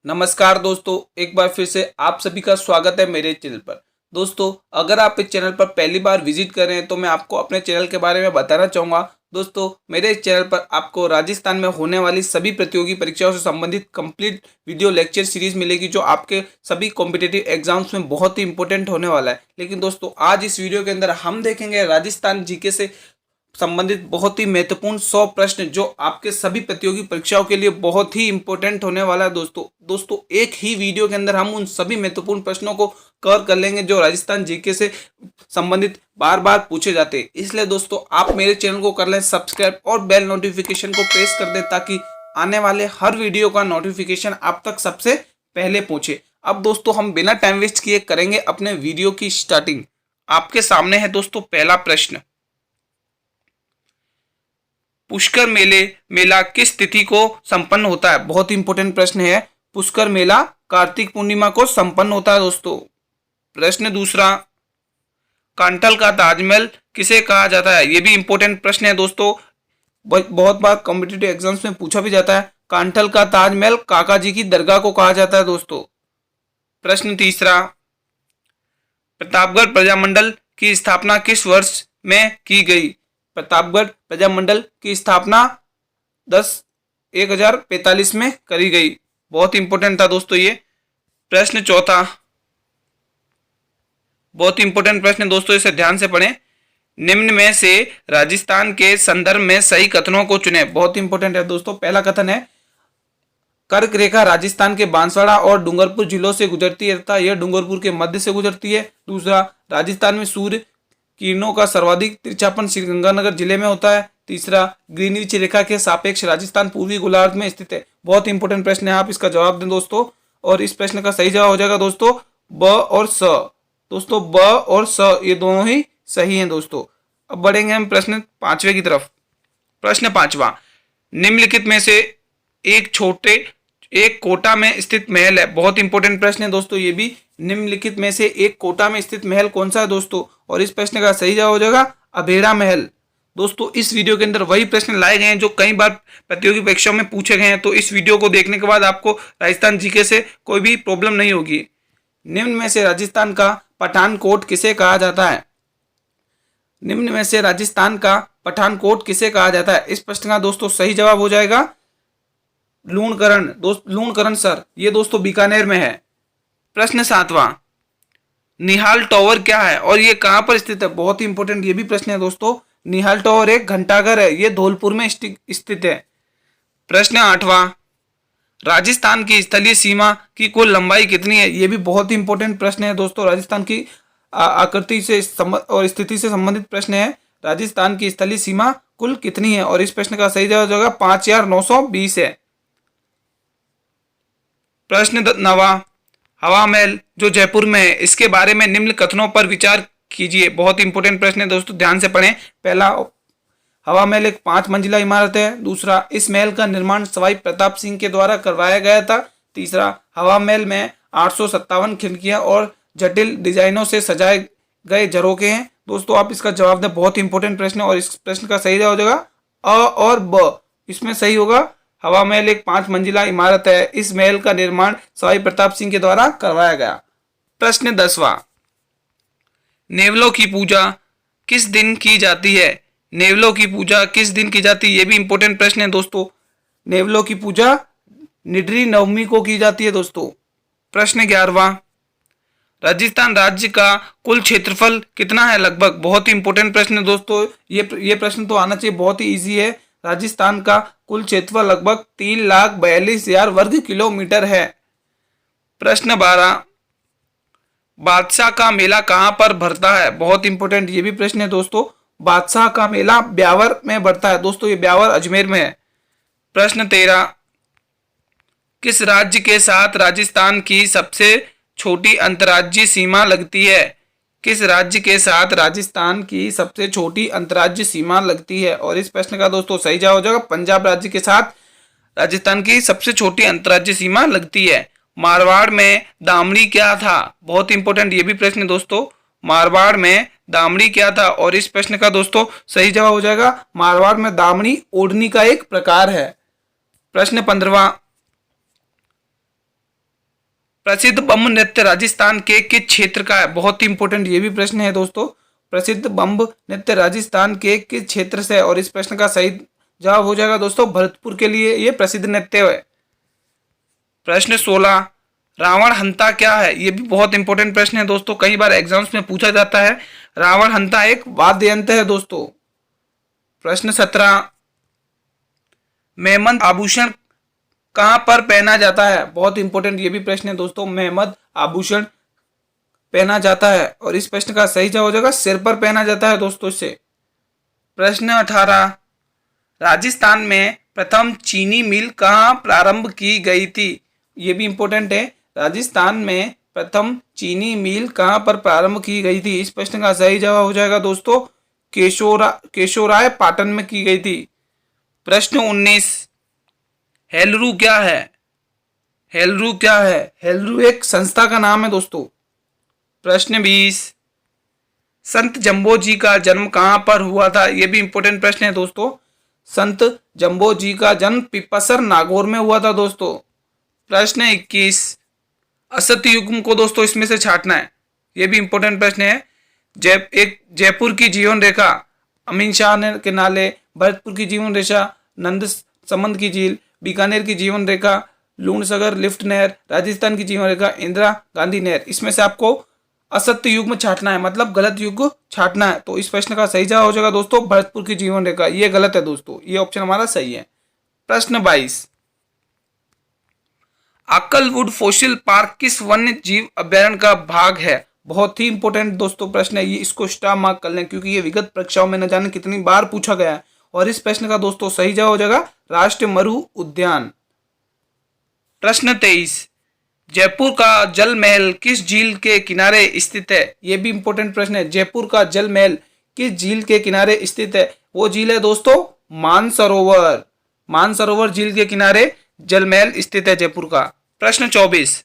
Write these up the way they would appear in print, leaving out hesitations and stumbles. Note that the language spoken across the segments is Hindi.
नमस्कार दोस्तों, एक बार फिर से आप सभी का स्वागत है मेरे चैनल पर। दोस्तों, अगर आप इस चैनल पर पहली बार विजिट कर रहे हैं तो मैं आपको अपने चैनल के बारे में बताना चाहूँगा। दोस्तों, मेरे इस चैनल पर आपको राजस्थान में होने वाली सभी प्रतियोगी परीक्षाओं से संबंधित कंप्लीट वीडियो लेक्चर सीरीज मिलेगी, जो आपके सभी कॉम्पिटिटिव एग्जाम्स में बहुत ही इंपॉर्टेंट होने वाला है। लेकिन दोस्तों, आज इस वीडियो के अंदर हम देखेंगे राजस्थान जीके से संबंधित बहुत ही महत्वपूर्ण 100 प्रश्न, जो आपके सभी प्रतियोगी परीक्षाओं के लिए बहुत ही इंपॉर्टेंट होने वाला है। दोस्तों एक ही वीडियो के अंदर हम उन सभी महत्वपूर्ण प्रश्नों को कवर कर लेंगे जो राजस्थान जीके से संबंधित बार बार पूछे जाते हैं। इसलिए दोस्तों, आप मेरे चैनल को कर लें सब्सक्राइब और बेल नोटिफिकेशन को प्रेस कर दें, ताकि आने वाले हर वीडियो का नोटिफिकेशन आप तक सबसे पहले पहुंचे। अब दोस्तों, हम बिना टाइम वेस्ट किए करेंगे अपने वीडियो की स्टार्टिंग। आपके सामने है दोस्तों पहला प्रश्न। पुष्कर मेला किस तिथि को संपन्न होता है? बहुत इंपॉर्टेंट प्रश्न है। पुष्कर मेला कार्तिक पूर्णिमा को संपन्न होता है दोस्तों। प्रश्न दूसरा, कांटल का ताजमहल किसे कहा जाता है? ये भी इंपॉर्टेंट प्रश्न है दोस्तों, बहुत बार कॉम्पिटिटिव एग्जाम्स में पूछा भी जाता है। कांटल का ताजमहल काका जी की दरगाह को कहा जाता है दोस्तों। प्रश्न तीसरा, प्रतापगढ़ प्रजामंडल की स्थापना किस वर्ष में की गई? प्रतापगढ़ प्रजामंडल की स्थापना 10/10/1045 में करी गई। बहुत इंपॉर्टेंट था दोस्तों ये। प्रश्न चौथा, बहुत इंपॉर्टेंट प्रश्न दोस्तों, इसे ध्यान से पढ़ें। निम्न में से राजस्थान के संदर्भ में सही कथनों को चुनें। बहुत इंपॉर्टेंट है दोस्तों। पहला कथन है, कर्क रेखा राजस्थान के बांसवाड़ा और डूंगरपुर जिलों से गुजरती है तथा यह डूंगरपुर के मध्य से गुजरती है। दूसरा, राजस्थान में सूर्य किरणों का सर्वाधिक तिरछापन श्रीगंगानगर जिले में होता है। तीसरा, ग्रीनविच रेखा के सापेक्ष राजस्थान पूर्वी गोलार्ध में स्थित है। बहुत इंपॉर्टेंट प्रश्न है, आप इसका जवाब दें दोस्तों। और इस प्रश्न का सही जवाब हो जाएगा दोस्तों ब और स। दोस्तों ब और स ये दोनों ही सही हैं दोस्तों। अब बढ़ेंगे हम प्रश्न पांचवे की तरफ। प्रश्न पांचवा, निम्नलिखित में से एक कोटा में स्थित महल है। बहुत इंपॉर्टेंट प्रश्न है दोस्तों ये भी। निम्नलिखित में से एक कोटा में स्थित महल कौन सा है दोस्तों? और इस प्रश्न का सही जवाब हो जाएगा अभेड़ा महल। दोस्तों, इस वीडियो के अंदर वही प्रश्न लाए गए हैं जो कई बार प्रतियोगी परीक्षाओं में पूछे गए हैं, तो इस वीडियो को देखने के बाद आपको राजस्थान जीके से कोई भी प्रॉब्लम नहीं होगी। निम्न में से राजस्थान का पठानकोट किसे कहा जाता है? निम्न में से राजस्थान का पठानकोट किसे कहा जाता है? इस प्रश्न का दोस्तों सही जवाब हो जाएगा लूणकरण। लूणकरण सर, ये दोस्तों बीकानेर में है। प्रश्न सातवां, निहाल टावर क्या है और ये कहां पर स्थित है? बहुत ही इंपॉर्टेंट ये भी प्रश्न है दोस्तों। निहाल टावर एक घंटाघर है, ये धौलपुर में स्थित है। प्रश्न आठवां, राजस्थान की स्थलीय सीमा की कुल लंबाई कितनी है? ये भी बहुत ही इंपॉर्टेंट प्रश्न है दोस्तों। राजस्थान की आकृति से और स्थिति से संबंधित प्रश्न है। राजस्थान की स्थलीय सीमा कुल कितनी है? और इस प्रश्न का सही जवाब होगा 5,920 है। प्रश्न नवा, हवा महल जो जयपुर में है, इसके बारे में निम्न कथनों पर विचार कीजिए। बहुत इंपॉर्टेंट प्रश्न है दोस्तों, ध्यान से पढ़ें। पहला, हवा महल एक 5 मंजिला इमारत है। दूसरा, इस महल का निर्माण सवाई प्रताप सिंह के द्वारा करवाया गया था। तीसरा, हवा महल में 857 खिड़कियां और जटिल डिजाइनों से सजाए गए झरोखे हैं। दोस्तों, आप इसका जवाब दें, बहुत इंपॉर्टेंट प्रश्न है। और इस प्रश्न का सही जवाब हो जाएगा अ और ब। इसमें सही होगा, हवा महल एक 5 मंजिला इमारत है। इस महल का निर्माण सवाई प्रताप सिंह के द्वारा करवाया गया। प्रश्न 10वां, नेवलों की पूजा किस दिन की जाती है? नेवलों की पूजा किस दिन की जाती है? ये भी इंपॉर्टेंट प्रश्न है दोस्तों। नेवलों की पूजा निडरी नवमी को की जाती है दोस्तों। प्रश्न 11वां, राजस्थान राज्य का कुल क्षेत्रफल कितना है लगभग? बहुत ही इंपॉर्टेंट प्रश्न है दोस्तों। ये प्रश्न तो आना चाहिए, बहुत ही इजी है। राजस्थान का कुल क्षेत्रफल लगभग 3,42,000 वर्ग किलोमीटर है। प्रश्न 12, बादशाह का मेला कहां पर भरता है? बहुत इंपॉर्टेंट ये भी प्रश्न है दोस्तों। बादशाह का मेला ब्यावर में भरता है दोस्तों, ये ब्यावर अजमेर में है। प्रश्न 13, किस राज्य के साथ राजस्थान की सबसे छोटी अंतर्राज्यीय सीमा लगती है? किस राज्य के साथ राजस्थान की सबसे छोटी अंतर्राज्यीय सीमा लगती है? और इस प्रश्न का दोस्तों सही जवाब हो जाएगा पंजाब राज्य के साथ राजस्थान की सबसे छोटी अंतर्राज्यीय सीमा लगती है। मारवाड़ में दामड़ी क्या था? बहुत इंपॉर्टेंट ये भी प्रश्न दोस्तों। मारवाड़ में दामड़ी क्या था? और इस प्रश्न का दोस्तों सही जवाब हो जाएगा मारवाड़ में दामड़ी ओढ़नी का एक प्रकार है। प्रश्न 15वां, प्रसिद्ध बम्ब नृत्य राजस्थान के किस क्षेत्र का है? बहुत ही इंपॉर्टेंट ये भी प्रश्न है दोस्तों। प्रसिद्ध बम्ब नृत्य राजस्थान के किस क्षेत्र से है? और इस प्रश्न का सही जवाब हो जाएगा दोस्तों भरतपुर के लिए ये प्रसिद्ध नृत्य है। प्रश्न 16, रावण हंता क्या है? ये भी बहुत इंपॉर्टेंट प्रश्न है दोस्तों, कई बार एग्जाम्स में पूछा जाता है। रावण हंता एक वाद्य यंत्र है दोस्तों। प्रश्न 17, मेहमद आभूषण कहां पर पहना जाता है? बहुत इंपॉर्टेंट ये भी प्रश्न है दोस्तों। मेहमद आभूषण पहना जाता है और इस प्रश्न का सही जवाब हो जाएगा सिर पर पहना जाता है दोस्तों इसे। प्रश्न 18, राजस्थान में प्रथम चीनी मिल कहां प्रारंभ की गई थी? ये भी इंपॉर्टेंट है। राजस्थान में प्रथम चीनी मिल कहां पर प्रारंभ की गई थी? इस प्रश्न का सही जवाब हो जाएगा दोस्तों केशोराय पाटन में की गई थी। प्रश्न 19, हेलरू क्या है? हेलरू क्या है? हेलरू एक संस्था का नाम है दोस्तों। प्रश्न 20, संत जम्बो जी का जन्म कहां पर हुआ था? यह भी इंपॉर्टेंट प्रश्न है दोस्तों। संत जम्बो जी का जन्म पिपसर नागौर में हुआ था दोस्तों। प्रश्न 21, असत्य युग्म को दोस्तों इसमें से छांटना है, यह भी इंपॉर्टेंट प्रश्न है। जयपुर की जीवन रेखा, अमीन शाह के नाले, भरतपुर की जीवन रेखा, नंद समंद की झील, बीकानेर की जीवन रेखा, लूणसागर लिफ्ट नहर, राजस्थान की जीवन रेखा, इंदिरा गांधी नहर। इसमें से आपको असत्य युग्म छांटना है, मतलब गलत युग छांटना है। तो इस प्रश्न का सही जवाब हो जाएगा दोस्तों भरतपुर की जीवन रेखा। ये गलत है दोस्तों, ये ऑप्शन हमारा सही है। प्रश्न 22, अक्कलवुड फॉसिल पार्क किस वन्य जीव अभ्यारण्य का भाग है? बहुत ही इंपॉर्टेंट दोस्तों प्रश्न है ये, इसको स्टार मार्क कर लें क्योंकि ये विगत परीक्षाओं में न जाने कितनी बार पूछा गया है। और इस प्रश्न का दोस्तों सही जवाब हो जाएगा राष्ट्रीय मरु उद्यान। प्रश्न 23, जयपुर का जल महल किस झील के किनारे स्थित है? यह भी इंपॉर्टेंट प्रश्न है। जयपुर का जल महल किस झील के किनारे स्थित है? वो झील है दोस्तों मानसरोवर। मानसरोवर झील के किनारे जल महल स्थित है जयपुर का। प्रश्न 24,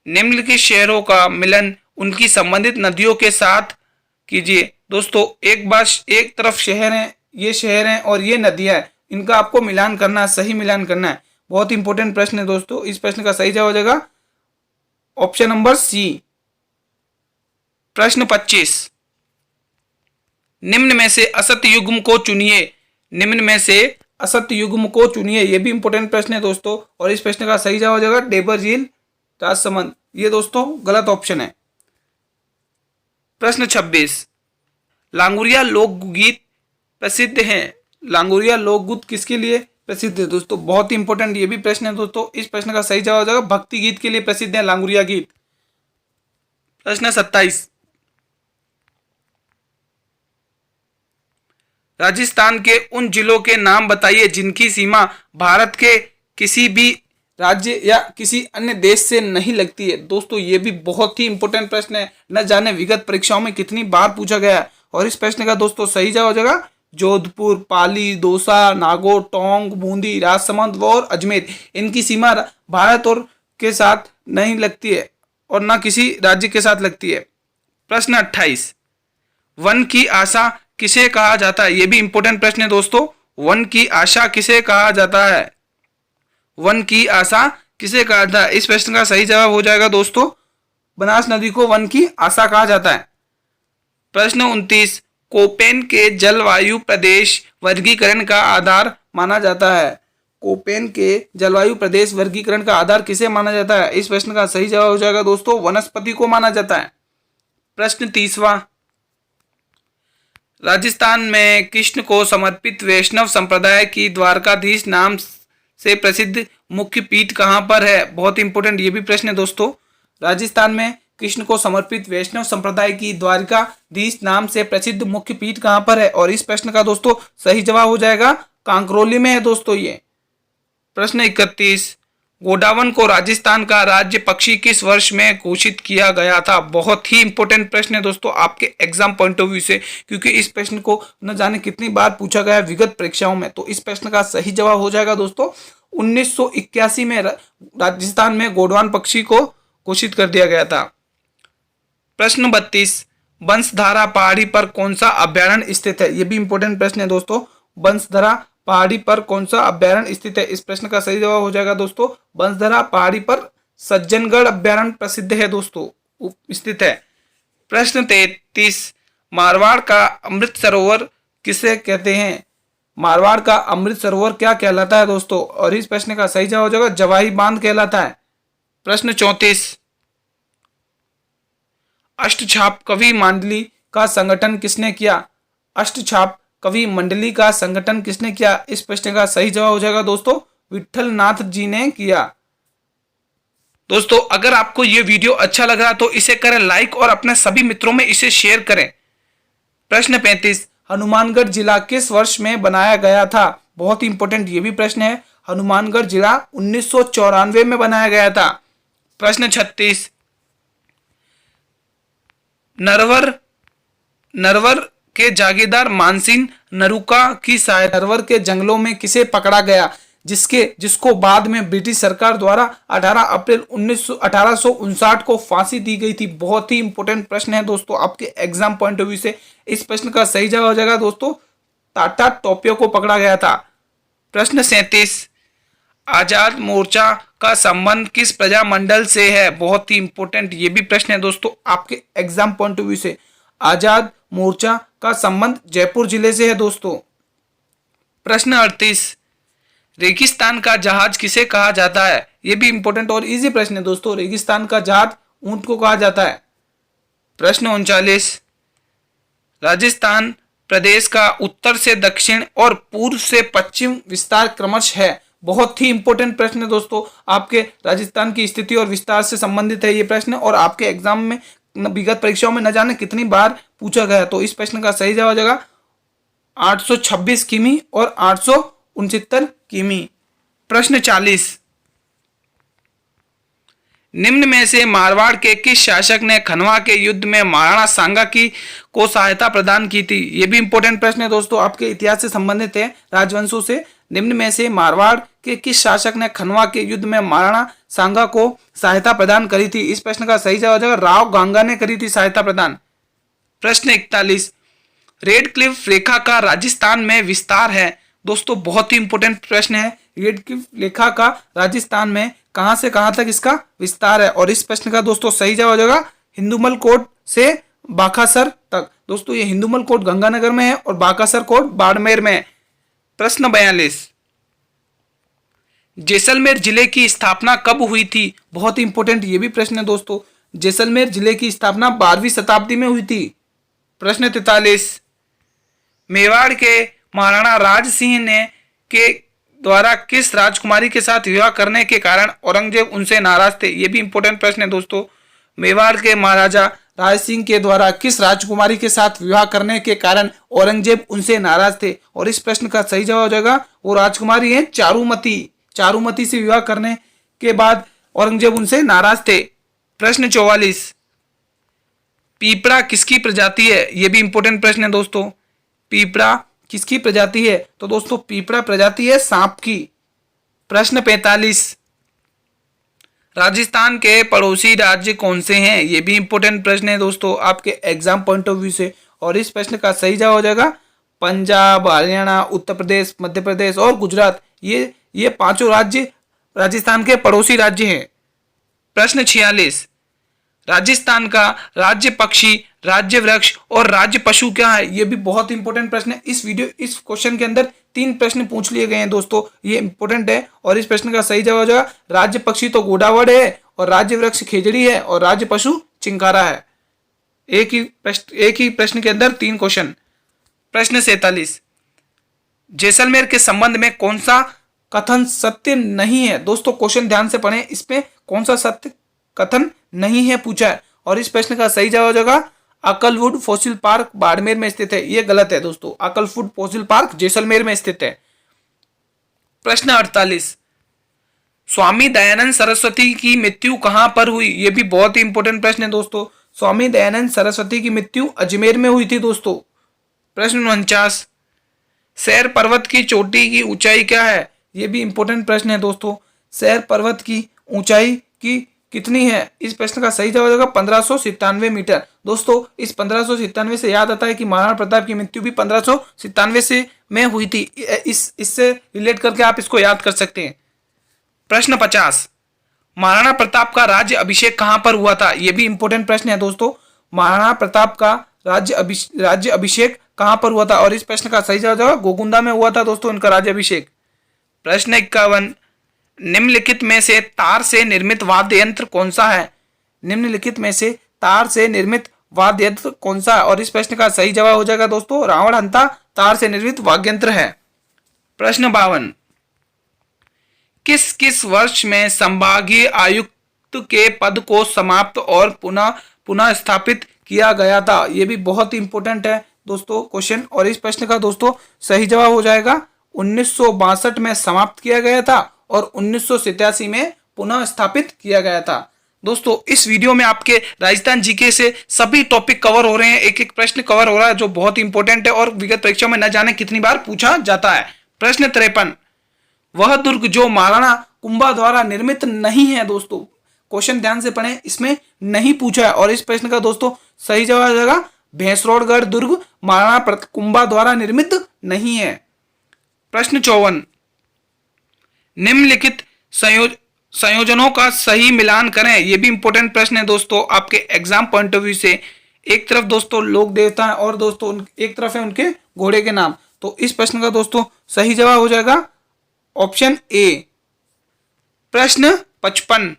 निम्नलिखित शहरों का मिलन उनकी संबंधित नदियों के साथ कीजिए। दोस्तों एक तरफ शहर है, ये शहर है और ये नदियां है, इनका आपको मिलान करना है, सही मिलान करना है। बहुत इंपॉर्टेंट प्रश्न है दोस्तों। इस प्रश्न का सही जवाब हो जाएगा ऑप्शन नंबर सी। प्रश्न 25, निम्न में से असत्य युग्म को चुनिए। निम्न में से असत्य युग्म को चुनिए, यह भी इंपॉर्टेंट प्रश्न है दोस्तों। और इस प्रश्न का सही जवाब हो जाएगा डेबर झील राजसमंद। ये दोस्तों गलत ऑप्शन है। प्रश्न 26, लांगुरिया लोकगीत प्रसिद्ध है। लांगुरिया लोकगीत किसके लिए प्रसिद्ध है दोस्तों? बहुत ही इंपॉर्टेंट ये भी प्रश्न है दोस्तों। इस प्रश्न का सही जवाब हो जाएगा भक्ति गीत के लिए प्रसिद्ध है लांगुरिया गीत। प्रश्न 27, राजस्थान के उन जिलों के नाम बताइए जिनकी सीमा भारत के किसी भी राज्य या किसी अन्य देश से नहीं लगती है। दोस्तों ये भी बहुत ही इंपॉर्टेंट प्रश्न है, न जाने विगत परीक्षाओं में कितनी बार पूछा गया है। और इस प्रश्न का दोस्तों सही जवाब हो जाएगा जोधपुर, पाली, दौसा, नागौर, टोंक, बूंदी, राजसमंद और अजमेर। इनकी सीमा भारत और के साथ नहीं लगती है और ना किसी राज्य के साथ लगती है। प्रश्न 28, वन की आशा किसे कहा जाता है? यह भी इंपॉर्टेंट प्रश्न है दोस्तों। वन की आशा किसे कहा जाता है? वन की आशा किसे कहा जाता है? इस प्रश्न का सही जवाब हो जाएगा दोस्तों बनास नदी को वन की आशा कहा जाता है। प्रश्न 29, कोपेन के जलवायु प्रदेश वर्गीकरण का आधार माना जाता है। कोपेन के जलवायु प्रदेश वर्गीकरण का आधार किसे माना जाता है? इस प्रश्न का सही जवाब हो जाएगा दोस्तों वनस्पति को माना जाता है। प्रश्न 30वां, राजस्थान में कृष्ण को समर्पित वैष्णव संप्रदाय की द्वारकाधीश नाम से प्रसिद्ध मुख्य पीठ कहां पर है? बहुत इंपॉर्टेंट ये भी प्रश्न है दोस्तों। राजस्थान में कृष्ण को समर्पित वैष्णव संप्रदाय की द्वारकाधीश नाम से प्रसिद्ध मुख्य पीठ कहां पर है? और इस प्रश्न का दोस्तों सही जवाब हो जाएगा कांकरोली में है दोस्तों ये। प्रश्न 31, गोडावन को राजस्थान का राज्य पक्षी किस वर्ष में घोषित किया गया था? बहुत ही इंपॉर्टेंट प्रश्न है दोस्तों आपके एग्जाम पॉइंट ऑफ व्यू से, क्योंकि इस प्रश्न को न जाने कितनी बार पूछा गया है विगत परीक्षाओं में। तो इस प्रश्न का सही जवाब हो जाएगा दोस्तों 1981 में राजस्थान में गोंडवान पक्षी को घोषित कर दिया गया था। प्रश्न 32, बंसधारा पहाड़ी पर कौन सा अभ्यारण्य स्थित है? यह भी इंपॉर्टेंट प्रश्न है दोस्तों। बंसधारा पहाड़ी पर कौन सा अभ्यारण्य स्थित है? इस प्रश्न का सही जवाब हो जाएगा दोस्तों बंसधारा पहाड़ी पर सज्जनगढ़ अभ्यारण्य प्रसिद्ध है दोस्तों, स्थित है। प्रश्न 33, मारवाड़ का अमृत सरोवर किसे कहते हैं? मारवाड़ का अमृत सरोवर क्या कहलाता है दोस्तों? और इस प्रश्न का सही जवाब हो जाएगा जवाही बांध कहलाता है। प्रश्न 34, अष्टछाप कवि मंडली का संगठन किसने किया? अष्टछाप कवि मंडली का संगठन किसने किया? इस प्रश्न का सही जवाब हो जाएगा दोस्तों विठल नाथ जी ने किया। दोस्तों अगर आपको ये वीडियो अच्छा लग रहा तो इसे करें लाइक और अपने सभी मित्रों में इसे शेयर करें। प्रश्न 35, हनुमानगढ़ जिला किस वर्ष में बनाया गया था? बहुत इंपॉर्टेंट ये भी प्रश्न है। हनुमानगढ़ जिला 1994 में बनाया गया था। प्रश्न 36, नरवर के जागीरदार मानसिंह नरूका की सहायता नरवर के जंगलों में किसे पकड़ा गया, जिसको बाद में ब्रिटिश सरकार द्वारा 18 अप्रैल 1859 को फांसी दी गई थी। बहुत ही इंपॉर्टेंट प्रश्न है दोस्तों आपके एग्जाम पॉइंट ऑफ व्यू से। इस प्रश्न का सही जवाब हो जाएगा दोस्तों टाटा टोपियो को पकड़ा गया था। प्रश्न 37, आजाद मोर्चा का संबंध किस प्रजामंडल से है? बहुत ही इंपॉर्टेंट ये भी प्रश्न है दोस्तों आपके एग्जाम पॉइंट ऑफ व्यू से। आजाद मोर्चा का संबंध जयपुर जिले से है दोस्तों। प्रश्न 38, रेगिस्तान का जहाज किसे कहा जाता है? यह भी इंपॉर्टेंट और इजी प्रश्न है दोस्तों। रेगिस्तान का जहाज ऊंट को कहा जाता है। प्रश्न 39, राजस्थान प्रदेश का उत्तर से दक्षिण और पूर्व से पश्चिम विस्तार क्रमश है। बहुत ही इंपॉर्टेंट प्रश्न है दोस्तों आपके राजस्थान की स्थिति और विस्तार से संबंधित है ये प्रश्न, और आपके एग्जाम में विगत परीक्षाओं में न जाने कितनी बार पूछा गया। तो इस प्रश्न का सही जवाब हो जाएगा 826 किमी और 869 किमी। प्रश्न 40, निम्न में से मारवाड़ के किस शासक ने खनवा के युद्ध में महाराणा सांगा को सहायता प्रदान की थी? ये भी इंपॉर्टेंट प्रश्न है दोस्तों आपके इतिहास से संबंधित है, राजवंशों से। निम्न में से मारवाड़ के किस शासक ने खनवा के युद्ध में महाराणा सांगा को सहायता प्रदान करी थी? इस प्रश्न का सही जवाब हो जाएगा राव गांगा ने करी थी सहायता प्रदान। प्रश्न 41, रेड क्लिफ रेखा का राजस्थान में विस्तार है। दोस्तों बहुत ही इंपॉर्टेंट प्रश्न है। रेड क्लिफ रेखा का राजस्थान में कहां से कहां तक इसका विस्तार है? और इस प्रश्न का दोस्तों सही जवाब हो जाएगा हिंदुमल से बाकासर तक। दोस्तों ये हिंदुमल कोट गंगानगर में है और बाकासर कोट बाड़मेर में है। प्रश्न 42, जैसलमेर जिले की स्थापना कब हुई थी? बहुत ही इंपॉर्टेंट ये भी प्रश्न है दोस्तों। जैसलमेर जिले की स्थापना 12वीं शताब्दी में हुई थी। प्रश्न 43, मेवाड़ के महाराणा राज सिंह ने के द्वारा किस राजकुमारी के साथ विवाह करने के कारण औरंगजेब उनसे नाराज थे? ये भी इंपॉर्टेंट प्रश्न है दोस्तों। मेवाड़ के महाराजा राज सिंह के द्वारा किस राजकुमारी के साथ विवाह करने के कारण औरंगजेब उनसे नाराज थे? और इस प्रश्न का सही जवाब हो जाएगा वो राजकुमारी है चारुमती। चारुमती से विवाह करने के बाद औरंगजेब उनसे नाराज थे। प्रश्न 44, पीपड़ा किसकी प्रजाति है? यह भी इंपॉर्टेंट प्रश्न है दोस्तों। पीपड़ा किसकी प्रजाति है? तो दोस्तों पीपड़ा प्रजाति है सांप की। प्रश्न 45, राजस्थान के पड़ोसी राज्य कौन से हैं? ये भी इंपॉर्टेंट प्रश्न है दोस्तों आपके एग्जाम पॉइंट ऑफ व्यू से। और इस प्रश्न का सही जवाब हो जाएगा पंजाब, हरियाणा, उत्तर प्रदेश, मध्य प्रदेश और गुजरात। ये पांचों राज्य राजस्थान के पड़ोसी राज्य हैं। प्रश्न 46, राजस्थान का राज्य पक्षी, राज्य वृक्ष और राज्य पशु क्या है? ये भी बहुत इंपॉर्टेंट प्रश्न है। इस क्वेश्चन के अंदर 3 प्रश्न पूछ लिए गए हैं दोस्तों, ये इंपॉर्टेंट है। और इस प्रश्न का सही जवाब हो जाएगा राज्य पक्षी तो गोडावड़ है, और राज्य वृक्ष खेजड़ी है, और राज्य पशु चिंकारा है। एक ही प्रश्न के अंदर 3 क्वेश्चन। प्रश्न 47, जैसलमेर के संबंध में कौन सा कथन सत्य नहीं है? दोस्तों क्वेश्चन ध्यान से पढ़ें, इसमें कौन सा सत्य कथन नहीं है पूछा है। और इस प्रश्न का सही जवाब हो जाएगा अकलवुड फॉसिल पार्क बाड़मेर में स्थित है। ये गलत है दोस्तों, अकलवुड फॉसिल पार्क जैसलमेर में स्थित है। प्रश्न 48, स्वामी दयानंद सरस्वती की मृत्यु कहां पर हुई? ये भी बहुत ही इंपॉर्टेंट प्रश्न है दोस्तों। स्वामी दयानंद सरस्वती की मृत्यु अजमेर में हुई थी दोस्तों। प्रश्न 49, सैर पर्वत की चोटी की ऊंचाई क्या है? ये भी इंपॉर्टेंट प्रश्न है दोस्तों। सैर पर्वत की ऊंचाई की कितनी है? इस प्रश्न का सही जवाब होगा 1597 मीटर। दोस्तों इस 1597 से याद आता है कि महाराणा प्रताप की मृत्यु भी 1597 से में हुई थी। इससे रिलेट करके आप इसको याद कर सकते हैं। प्रश्न 50, महाराणा प्रताप का राज्य अभिषेक कहां पर हुआ था? यह भी इंपॉर्टेंट प्रश्न है दोस्तों। महाराणा प्रताप का राज्य अभिषेक कहां पर हुआ था? और इस प्रश्न का सही जवाब गोकुंदा में हुआ था दोस्तों इनका राज्य अभिषेक। प्रश्न 51, निम्नलिखित में से तार से निर्मित वाद्य यंत्र कौन सा है? निम्नलिखित में से तार से निर्मित वाद्य यंत्र कौन सा है? और इस प्रश्न का सही जवाब हो जाएगा दोस्तों रावण हंता तार से निर्मित वाद्य यंत्र है। प्रश्न 52, किस किस वर्ष में संभागीय आयुक्त के पद को समाप्त और पुनः स्थापित किया गया था? यह भी बहुत ही इंपॉर्टेंट है दोस्तों क्वेश्चन। और इस प्रश्न का दोस्तों सही जवाब हो जाएगा 1962 में समाप्त किया गया था और 1987 में पुनः स्थापित किया गया था। दोस्तों इस वीडियो में आपके राजस्थान जीके से सभी टॉपिक कवर हो रहे हैं, एक एक प्रश्न कवर हो रहा है जो बहुत इंपॉर्टेंट है और विगत परीक्षा में न जाने कितनी बार पूछा जाता है। प्रश्न 53, वह दुर्ग जो महाराणा कुंभा द्वारा निर्मित नहीं है दोस्तों, क्वेश्चन ध्यान से पढ़ें, इसमें नहीं पूछा है। और इस प्रश्न का दोस्तों सही जवाब हो जाएगा भैंसरोडगढ़ दुर्ग महाराणा कुंभा द्वारा निर्मित नहीं है। प्रश्न 54, निम्नलिखित संयोजनों का सही मिलान करें। यह भी इंपॉर्टेंट प्रश्न है दोस्तों आपके एग्जाम पॉइंट ऑफ व्यू से। एक तरफ दोस्तों लोक देवता है और दोस्तों एक तरफ है उनके घोड़े के नाम। तो इस प्रश्न का दोस्तों सही जवाब हो जाएगा ऑप्शन ए। प्रश्न 55,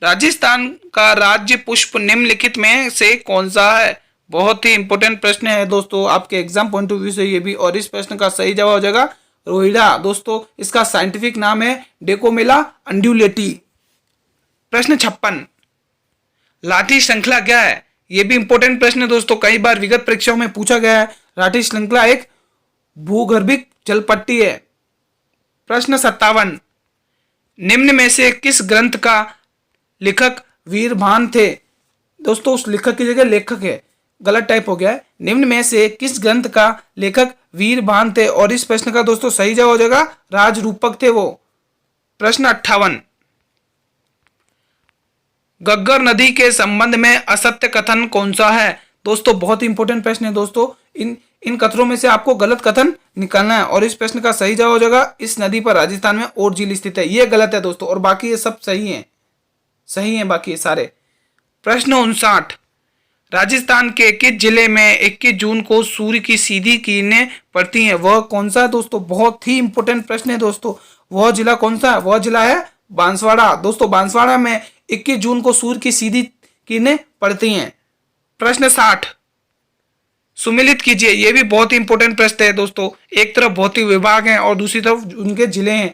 राजस्थान का राज्य पुष्प निम्नलिखित में से कौन सा है? बहुत ही इंपॉर्टेंट प्रश्न है दोस्तों आपके एग्जाम पॉइंट ऑफ व्यू से ये भी। और इस प्रश्न का सही जवाब हो जाएगा रोहिड़ा दोस्तों, इसका साइंटिफिक नाम है डेकोमेला अंड्यूलेटी। प्रश्न 56, लाठी श्रृंखला क्या है? यह भी इंपॉर्टेंट प्रश्न है दोस्तों, कई बार विगत परीक्षाओं में पूछा गया है। लाठी श्रृंखला एक भूगर्भिक जलपट्टी है। प्रश्न 57, निम्न में से किस ग्रंथ का लेखक वीरभान थे? दोस्तों उस लेखक की जगह लेखक है, गलत टाइप हो गया है। निम्न में से किस ग्रंथ का लेखक वीरभान थे? और इस प्रश्न का दोस्तों सही जवाब हो जाएगा राजरूपक थे वो। प्रश्न 58, गग्गर नदी के संबंध में असत्य कथन कौन सा है? दोस्तों बहुत इंपॉर्टेंट प्रश्न है दोस्तों, इन कथनों में से आपको गलत कथन निकालना है। और इस प्रश्न का सही जवाब हो जाएगा इस नदी पर राजस्थान में और झील स्थित है। ये गलत है दोस्तों और बाकी ये सब सही है, सही है बाकी ये सारे। प्रश्न 59, राजस्थान के किस जिले में 21 जून को सूर्य की सीधी किरणें पड़ती हैं? वह कौन सा है दोस्तों? बहुत ही इंपॉर्टेंट प्रश्न है दोस्तों। वह जिला कौन सा है? वह जिला है बांसवाड़ा दोस्तों। बांसवाड़ा में 21 जून को सूर्य की सीधी किरणें पड़ती हैं। प्रश्न 60, सुमिलित कीजिए। यह भी बहुत ही इंपॉर्टेंट प्रश्न है दोस्तों, एक तरफ भौतिक विभाग है और दूसरी तरफ उनके जिले हैं।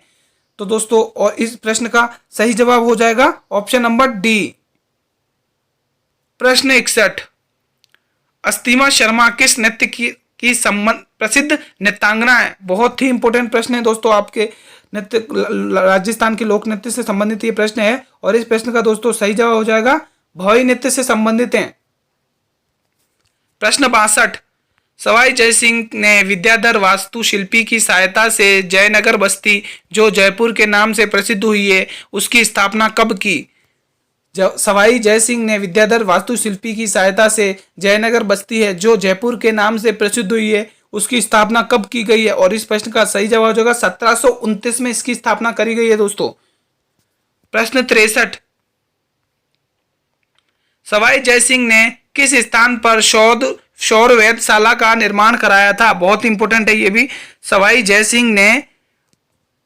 तो दोस्तों और इस प्रश्न का सही जवाब हो जाएगा ऑप्शन नंबर डी। प्रश्न 61, अस्तिमा शर्मा किस नृत्य की संबंध प्रसिद्ध नृत्यांगना है? बहुत ही इंपॉर्टेंट प्रश्न है दोस्तों आपके नृत्य राजस्थान के लोक नृत्य से संबंधित ये प्रश्न है। और इस प्रश्न का दोस्तों सही जवाब हो जाएगा भवई नृत्य से संबंधित है। प्रश्न 62, सवाई जयसिंह ने विद्याधर वास्तुशिल्पी की सहायता से जयनगर बस्ती जो जयपुर के नाम से प्रसिद्ध हुई है उसकी स्थापना कब की? सवाई जयसिंह ने विद्याधर वास्तुशिल्पी की सहायता से जयनगर बस्ती है जो जयपुर के नाम से प्रसिद्ध हुई है उसकी स्थापना कब की गई है? और इस प्रश्न का सही जवाब होगा 1729 में इसकी स्थापना करी गई है दोस्तों। प्रश्न 63, सवाई जयसिंह ने किस स्थान पर सौर वेधशाला का निर्माण कराया था? बहुत इंपॉर्टेंट है ये भी। सवाई जयसिंह ने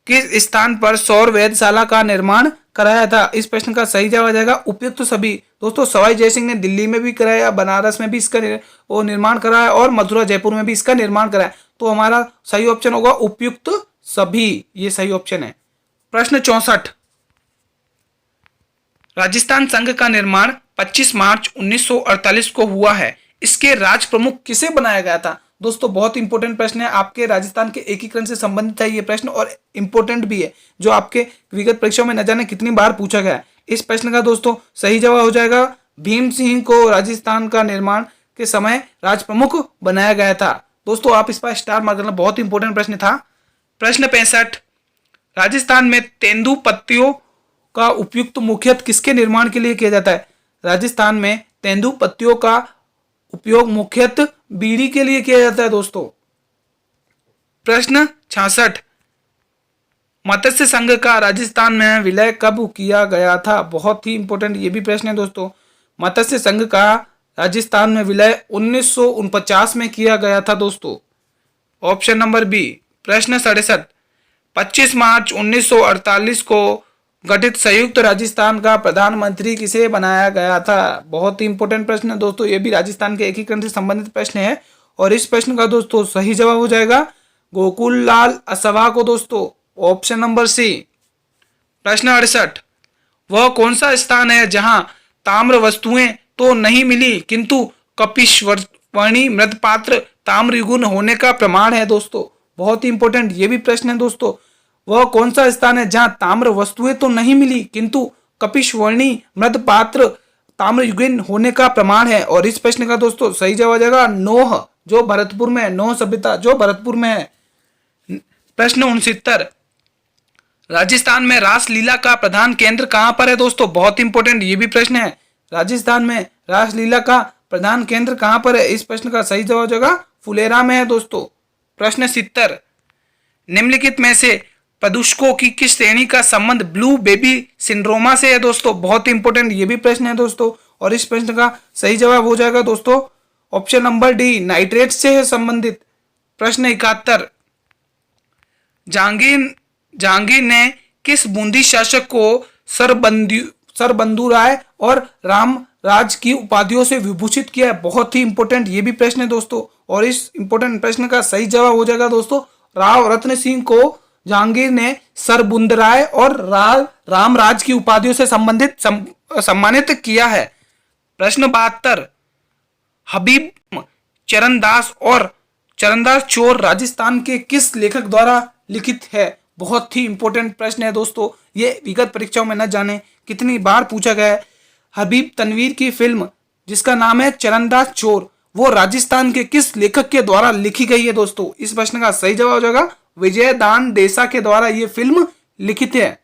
किस स्थान पर सौर वेधशाला का निर्माण कराया था? इस प्रश्न का सही जवाब आ जाएगा उपयुक्त सभी दोस्तों। सवाई जयसिंह ने दिल्ली में भी कराया, बनारस में भी इसका निर्माण कराया और मथुरा जयपुर में भी इसका निर्माण कराया। तो हमारा सही ऑप्शन होगा उपयुक्त सभी, ये सही ऑप्शन है। प्रश्न 64, राजस्थान संघ का निर्माण 25 मार्च 1948 को हुआ है। इसके राज प्रमुख किसे बनाया गया था? दोस्तों बहुत इंपॉर्टेंट प्रश्न है, आपके राजस्थान के एकीकरण से संबंधित है ये प्रश्न और इंपॉर्टेंट भी है, जो आपके विगत परीक्षाओं में न जाने कितनी बार पूछा गया है। इस प्रश्न का दोस्तों सही जवाब हो जाएगा भीम सिंह को राजस्थान का निर्माण के समय राज प्रमुख बनाया गया था। दोस्तों आप इस पर स्टार मार्क करना, बहुत इंपॉर्टेंट प्रश्न था। प्रश्न 65, राजस्थान में तेंदु पत्तियों का उपयुक्त मुख्यतः किसके निर्माण के लिए किया जाता है? राजस्थान में तेंदु पत्तियों का उपयोग मुख्यतः बीड़ी के लिए किया जाता है दोस्तों। प्रश्न 66, मत्स्य संघ का राजस्थान में विलय कब किया गया था? बहुत ही इंपॉर्टेंट ये भी प्रश्न है दोस्तों। मत्स्य संघ का राजस्थान में विलय 1949 में किया गया था दोस्तों। Option number B. प्रश्न 67, 25 मार्च 1948 को गठित संयुक्त राजस्थान का प्रधानमंत्री किसे बनाया गया था? बहुत ही इंपॉर्टेंट प्रश्न है दोस्तों, ये भी राजस्थान के एकीकरण से संबंधित प्रश्न है और इस प्रश्न का दोस्तों सही जवाब हो जाएगा गोकुल लाल असवा को दोस्तों। Option number C. प्रश्न 68, वह कौन सा स्थान है जहां ताम्र वस्तुएं तो नहीं मिली किंतु कपिशवर्णी मृतपात्र ताम्र युगुन होने का प्रमाण है दोस्तों? बहुत ही इंपॉर्टेंट ये भी प्रश्न है दोस्तों। वह कौन सा स्थान है जहां ताम्र वस्तुएं तो नहीं मिली किंतु कपिशवर्णी मृतपात्र ताम्र युगीन होने का प्रमाण है? और इस प्रश्न का दोस्तों सही जवाब हो जाएगा नोह, जो भरतपुर में है, नोह सभ्यता जो भरतपुर में है। प्रश्न 69, राजस्थान में रासलीला का प्रधान केंद्र कहां पर है दोस्तों? बहुत इंपॉर्टेंट ये भी प्रश्न है। राजस्थान में रासलीला का प्रधान केंद्र कहां पर है? इस प्रश्न का सही जवाब हो जाएगा फुलेरा में है दोस्तों। प्रश्न 70, निम्नलिखित में से प्रदूषकों की किस श्रेणी का संबंध ब्लू बेबी सिंड्रोमा से है दोस्तों? बहुत इंपॉर्टेंट ये भी प्रश्न है दोस्तों और इस प्रश्न का सही जवाब हो जाएगा दोस्तों ऑप्शन नंबर डी, नाइट्रेट से है संबंधित। प्रश्न 71, जहांगीर ने किस बूंदी शासक को सरबंधु राय और रामराज की उपाधियों से विभूषित किया है? बहुत ही इंपॉर्टेंट ये भी प्रश्न है दोस्तों और इस इंपॉर्टेंट प्रश्न का सही जवाब हो जाएगा दोस्तों राव रत्न सिंह को जहांगीर ने सरबुंदराय और रामराज की उपाधियों से सम्मानित किया है। प्रश्न 72, हबीब चरणदास और चरणदास चोर राजस्थान के किस लेखक द्वारा लिखित है? बहुत ही इंपॉर्टेंट प्रश्न है दोस्तों, ये विगत परीक्षाओं में न जाने कितनी बार पूछा गया है। हबीब तनवीर की फिल्म जिसका नाम है चरणदास चोर, वो राजस्थान के किस लेखक के द्वारा लिखी गई है दोस्तों? इस प्रश्न का सही जवाब हो जाएगा विजयदान देसा के द्वारा ये फिल्म लिखित है।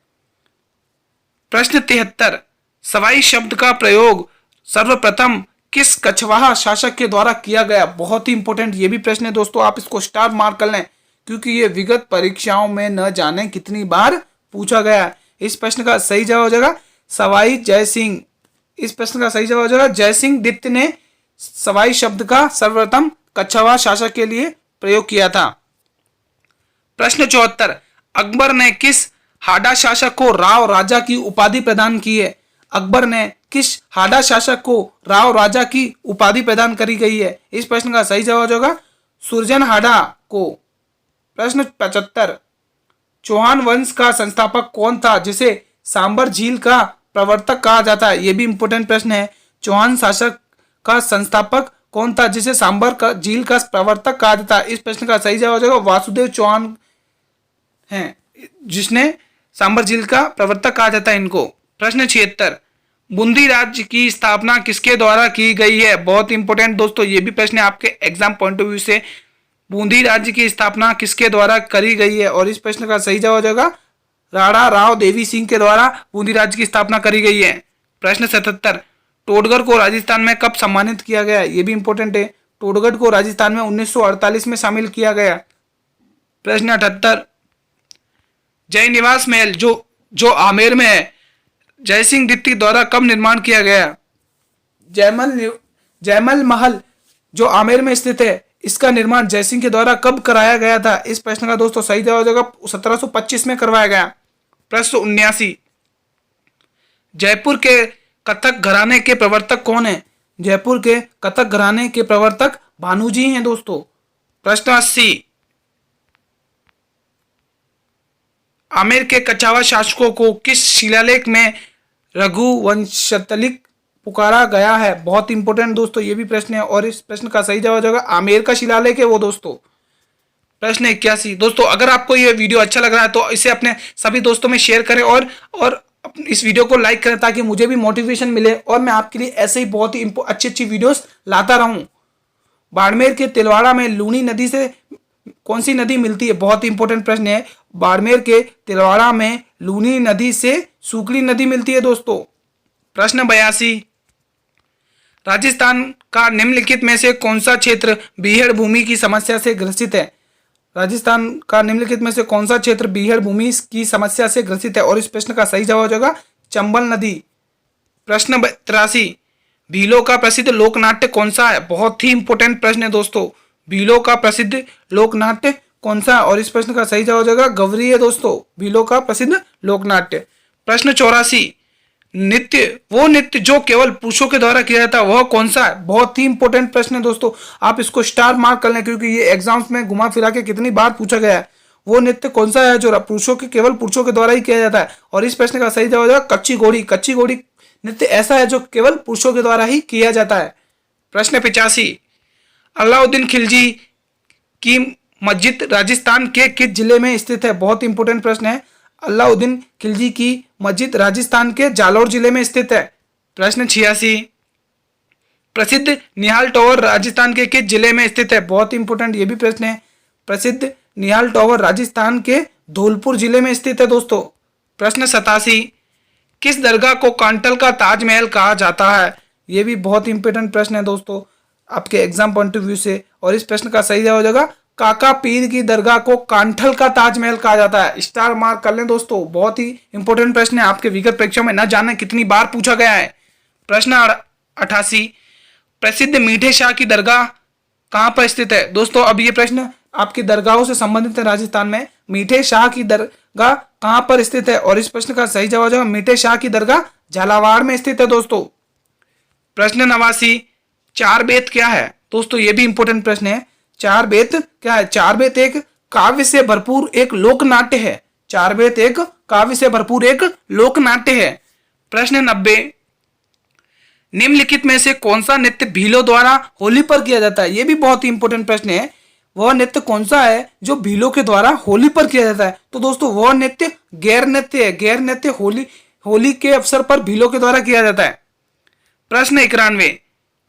प्रश्न 73, सवाई शब्द का प्रयोग सर्वप्रथम किस कछवाहा शासक के द्वारा किया गया? बहुत ही इंपॉर्टेंट ये भी प्रश्न है दोस्तों, आप इसको स्टार मार्क कर लें क्योंकि ये विगत परीक्षाओं में न जाने कितनी बार पूछा गया है। इस प्रश्न का सही जवाब हो जाएगा सवाई जयसिंह। इस प्रश्न का सही जवाब हो जाएगा जयसिंह द्वितीय ने सवाई शब्द का सर्वप्रथम कछवाहा शासक के लिए प्रयोग किया था। प्रश्न 74, अकबर ने किस हाडा शासक को राव राजा की उपाधि प्रदान की है? अकबर ने किस हाडा शासक को राव राजा की उपाधि प्रदान करी गई है? इस प्रश्न का सही जवाब हो जाएगा सुरजन हाडा को। प्रश्न 75, चौहान वंश का संस्थापक कौन था जिसे सांबर झील का प्रवर्तक कहा जाता है? यह भी इंपॉर्टेंट प्रश्न है। चौहान शासक का संस्थापक कौन था जिसे सांबर का झील का प्रवर्तक कहा जाता है? इस प्रश्न का सही जवाब हो जाएगा वासुदेव चौहान हैं, जिसने सांबर झील का प्रवर्तक कहा जाता है इनको। प्रश्न 76, बूंदी राज्य की स्थापना किसके द्वारा की गई है? बहुत इंपॉर्टेंट दोस्तों ये भी प्रश्न है आपके एग्जाम पॉइंट ऑफ व्यू से। बूंदी राज्य की स्थापना किसके द्वारा करी गई है? और इस प्रश्न का सही जवाब हो जाएगा राणा राव देवी सिंह के द्वारा बूंदी राज्य की स्थापना करी गई है। प्रश्न 77, टोडगढ़ को राजस्थान में कब सम्मानित किया गया? ये भी इंपॉर्टेंट है। टोडगढ़ को राजस्थान में 1948 में शामिल किया गया। प्रश्न 78, जय निवास महल जो आमेर में है जयसिंह द्वितीय द्वारा कब निर्माण किया गया? जयमल महल जो आमेर में स्थित है इसका निर्माण जयसिंह के द्वारा कब कराया गया था? इस प्रश्न का दोस्तों सही जवाब हो जाएगा 1725 में करवाया गया। प्रश्न 79, जयपुर के कथक घराने के प्रवर्तक कौन है? जयपुर के कथक घराने के प्रवर्तक भानुजी हैं दोस्तों। प्रश्न 80, आमेर के कछवाहा शासकों को किस शिलालेख में रघुवंशलिक पुकारा गया है? बहुत इंपॉर्टेंट दोस्तों ये भी प्रश्न है और इस प्रश्न का सही जवाब हो जाएगा आमेर का शिलालेख है वो दोस्तों। प्रश्न 81, दोस्तों अगर आपको ये वीडियो अच्छा लग रहा है तो इसे अपने सभी दोस्तों में शेयर करें और इस वीडियो को लाइक करें ताकि मुझे भी मोटिवेशन मिले और मैं आपके लिए ऐसे ही बहुत ही अच्छी वीडियोस लाता रहूं। बाड़मेर के तिलवाड़ा में लूनी नदी से कौन सी नदी मिलती है? बहुत इंपॉर्टेंट प्रश्न है। बाड़मेर के तिलवाड़ा में लूनी नदी से सुकली नदी मिलती है दोस्तों। प्रश्न 82, राजस्थान का निम्नलिखित में से कौन सा क्षेत्र बीहड़ भूमि की समस्या से ग्रसित है? राजस्थान का निम्नलिखित में से कौन सा क्षेत्र बीहड़ भूमि की समस्या से ग्रसित है? और इस प्रश्न का सही जवाब हो जाएगा चंबल नदी। प्रश्न 83, भीलों का प्रसिद्ध लोकनाट्य कौन सा है? बहुत ही इंपॉर्टेंट प्रश्न है दोस्तों। भीलों का प्रसिद्ध लोकनाट्य कौन सा है? और इस प्रश्न का सही जवाब हो जाएगा गवरी है दोस्तों, भीलों का प्रसिद्ध लोकनाट्य। प्रश्न 84, वो नृत्य जो केवल पुरुषों के द्वारा किया जाता है वह कौन सा है? बहुत ही इंपॉर्टेंट प्रश्न है दोस्तों, आप इसको स्टार मार्क कर लें क्योंकि ये एग्जाम्स में घुमा फिरा के कितनी बार पूछा गया है। वो नृत्य कौन सा है जो केवल पुरुषों के द्वारा ही किया जाता है? और इस प्रश्न का सही जवाब हो जाएगा कच्ची घोड़ी। कच्ची घोड़ी नृत्य ऐसा है जो केवल पुरुषों के द्वारा ही किया जाता है। प्रश्न 85, अलाउद्दीन खिलजी की मस्जिद राजस्थान के किस जिले में स्थित है? बहुत इंपॉर्टेंट प्रश्न है। अलाउद्दीन खिलजी की मस्जिद राजस्थान के जालौर जिले में स्थित है। प्रश्न 86, प्रसिद्ध निहाल टावर राजस्थान के किस जिले में स्थित है? बहुत इंपॉर्टेंट ये भी प्रश्न है। प्रसिद्ध निहाल टावर राजस्थान के धौलपुर जिले में स्थित है दोस्तों। प्रश्न 87, किस दरगाह को कांटल का ताजमहल कहा जाता है? ये भी बहुत इंपॉर्टेंट प्रश्न है दोस्तों आपके एग्जाम पॉइंट ऑफ व्यू से। और इस प्रश्न का सही जवाब हो जाएगा काका पीर की दरगाह को कांठल का ताजमहल कहा जाता है। स्टार मार्क कर लें दोस्तों, बहुत ही इंपॉर्टेंट प्रश्न है, आपके विगत परीक्षा में न जाने कितनी बार पूछा गया है। प्रश्न 88, प्रसिद्ध मीठे शाह की दरगाह कहां पर स्थित है? दोस्तों अब ये प्रश्न आपकी दरगाहों से संबंधित है। राजस्थान में मीठे शाह की दरगाह कहां पर स्थित है? और इस प्रश्न का सही जवाब है मीठे शाह की दरगाह झालावाड़ में स्थित है दोस्तों। प्रश्न 89, चार बेत क्या है? दोस्तों ये भी इंपॉर्टेंट प्रश्न है। चार बेत क्या है? चार बेत एक काव्य से भरपूर एक लोकनाट्य है। चार बेत एक काव्य से भरपूर एक लोकनाट्य है। प्रश्न 90, निम्नलिखित में से कौन सा नृत्य भीलों द्वारा होली पर किया जाता है? यह भी बहुत ही इंपॉर्टेंट प्रश्न है। वह नृत्य कौन सा है जो भीलों के द्वारा होली पर किया जाता है? तो दोस्तों वह नृत्य गैर नृत्य है। गैर नृत्य होली के अवसर पर भीलों के द्वारा किया जाता है। प्रश्न 91,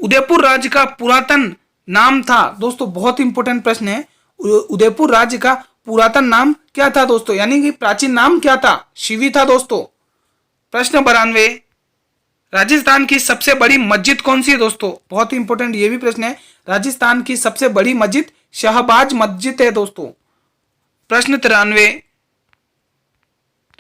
उदयपुर राज्य का पुरातन नाम था? दोस्तों बहुत इंपॉर्टेंट प्रश्न है। उदयपुर राज्य का पुरातन नाम क्या था दोस्तों? यानी कि प्राचीन नाम क्या था? शिवी था दोस्तों। प्रश्न 92, राजस्थान की सबसे बड़ी मस्जिद कौन सी है दोस्तों? बहुत ही इंपॉर्टेंट ये भी प्रश्न है। राजस्थान की सबसे बड़ी मस्जिद शाहबाज मस्जिद है दोस्तों। प्रश्न 93,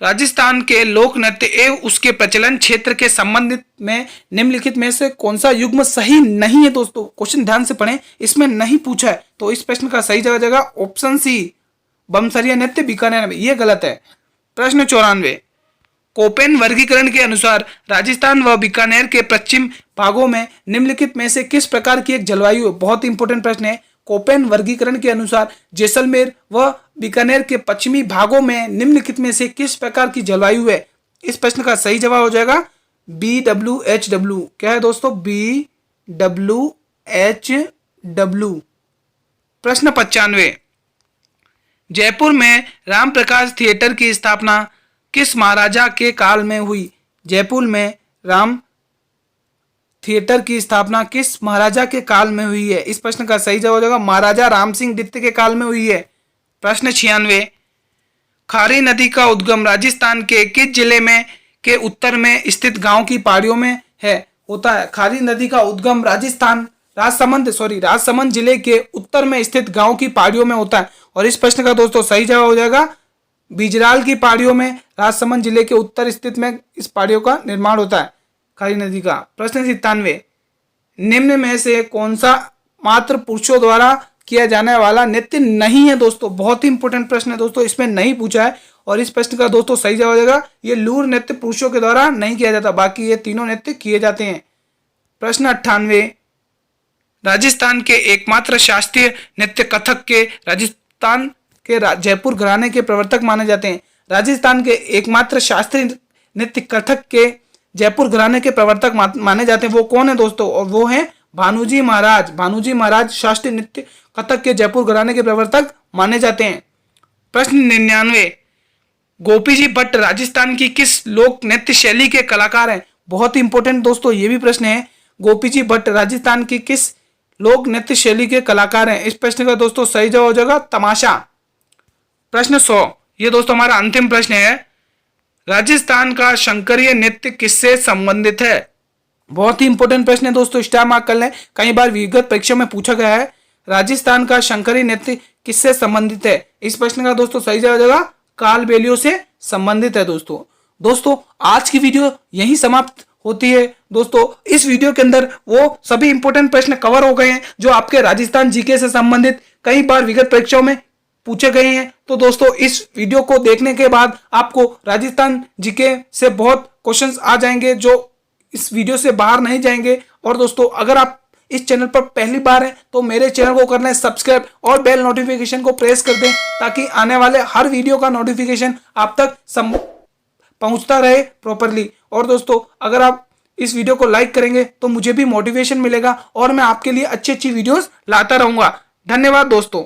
राजस्थान के लोक नृत्य एवं उसके प्रचलन क्षेत्र के संबंधित में निम्नलिखित में से कौन सा युग्म सही नहीं है? दोस्तों क्वेश्चन ध्यान से पढ़ें, इसमें नहीं पूछा है। तो इस प्रश्न का सही जवाब जाएगा ऑप्शन सी, बमसरिया नृत्य बीकानेर में। यह गलत है। प्रश्न 94, कोपेन वर्गीकरण के अनुसार राजस्थान व बीकानेर के पश्चिम भागों में निम्नलिखित में से किस प्रकार की एक जलवायु है? बहुत इंपॉर्टेंट प्रश्न है। कोपेन वर्गीकरण के अनुसार जैसलमेर व बीकानेर के पश्चिमी भागों में निम्नलिखित में से किस प्रकार की जलवायु है? इस प्रश्न का सही जवाब हो जाएगा BWHW। क्या है दोस्तों? BWHW। प्रश्न 95, जयपुर में रामप्रकाश थिएटर की स्थापना किस महाराजा के काल में हुई? जयपुर में राम थिएटर की स्थापना किस महाराजा के काल में हुई है? इस प्रश्न का सही जवाब हो जाएगा महाराजा राम सिंह द्वितीय के काल में हुई है। प्रश्न 96, खारी नदी का उद्गम राजस्थान के किस जिले में के उत्तर में स्थित गांव की पहाड़ियों में होता है? खारी नदी का उद्गम राजसमंद जिले के उत्तर में स्थित गांव की पहाड़ियों में होता है। और इस प्रश्न का दोस्तों सही जवाब हो जाएगा बिजराल की पहाड़ियों में, राजसमंद जिले के उत्तर स्थित में इस पहाड़ियों का निर्माण होता है खारी नदी का। प्रश्न 97, निम्न में से कौन सा मात्र पुरुषों द्वारा किया जाने वाला नृत्य नहीं है? दोस्तों बहुत ही इंपॉर्टेंट प्रश्न है दोस्तों, इसमें नहीं पूछा है। और इस प्रश्न का दोस्तों सही जवाब हो जाएगा ये लूर नृत्य पुरुषों के द्वारा नहीं किया जाता, बाकी ये तीनों नृत्य किए जाते हैं। प्रश्न 98, राजस्थान के एकमात्र शास्त्रीय नृत्य कथक के राजस्थान के जयपुर घराने के प्रवर्तक माने जाते हैं। राजस्थान के एकमात्र शास्त्रीय नृत्य कथक के जयपुर घराने के प्रवर्तक माने जाते हैं। वो कौन है दोस्तों? और वो हैं भानुजी महाराज। भानुजी महाराज शास्त्रीय नृत्य कथक के जयपुर घराने के प्रवर्तक माने जाते हैं। प्रश्न 99, गोपी जी भट्ट राजस्थान की किस लोक नृत्य शैली के कलाकार हैं? बहुत ही इंपॉर्टेंट दोस्तों ये भी प्रश्न है। गोपी जी भट्ट राजस्थान की किस लोक नृत्य शैली के कलाकार हैं? इस प्रश्न का दोस्तों सही जवाब हो जाएगा तमाशा। प्रश्न 100, ये दोस्तों हमारा अंतिम प्रश्न है। राजस्थान का शंकरीय नृत्य किससे संबंधित है? बहुत ही इंपॉर्टेंट प्रश्न है दोस्तों, स्टार मार्क कर लें, कई बार विगत परीक्षा में पूछा गया है। राजस्थान का शंकरी नृत्य किससे संबंधित है? इस प्रश्न का दोस्तों सही जवाब होगा कालबेलिया से संबंधित है दोस्तों आज की वीडियो यहीं समाप्त होती है दोस्तों। इस वीडियो के अंदर वो सभी इंपॉर्टेंट प्रश्न कवर हो गए हैं जो आपके राजस्थान जीके से संबंधित कई बार विगत परीक्षाओं में पूछे गए हैं। तो दोस्तों इस वीडियो को देखने के बाद आपको राजस्थान जीके से बहुत क्वेश्चंस आ जाएंगे जो इस वीडियो से बाहर नहीं जाएंगे। और दोस्तों अगर आप इस चैनल पर पहली बार हैं तो मेरे चैनल को करना है सब्सक्राइब और बेल नोटिफिकेशन को प्रेस कर दें ताकि आने वाले हर वीडियो का नोटिफिकेशन आप तक पहुंचता रहे प्रॉपरली। और दोस्तों अगर आप इस वीडियो को लाइक करेंगे तो मुझे भी मोटिवेशन मिलेगा और मैं आपके लिए अच्छी अच्छी वीडियोस लाता रहूंगा। धन्यवाद दोस्तों।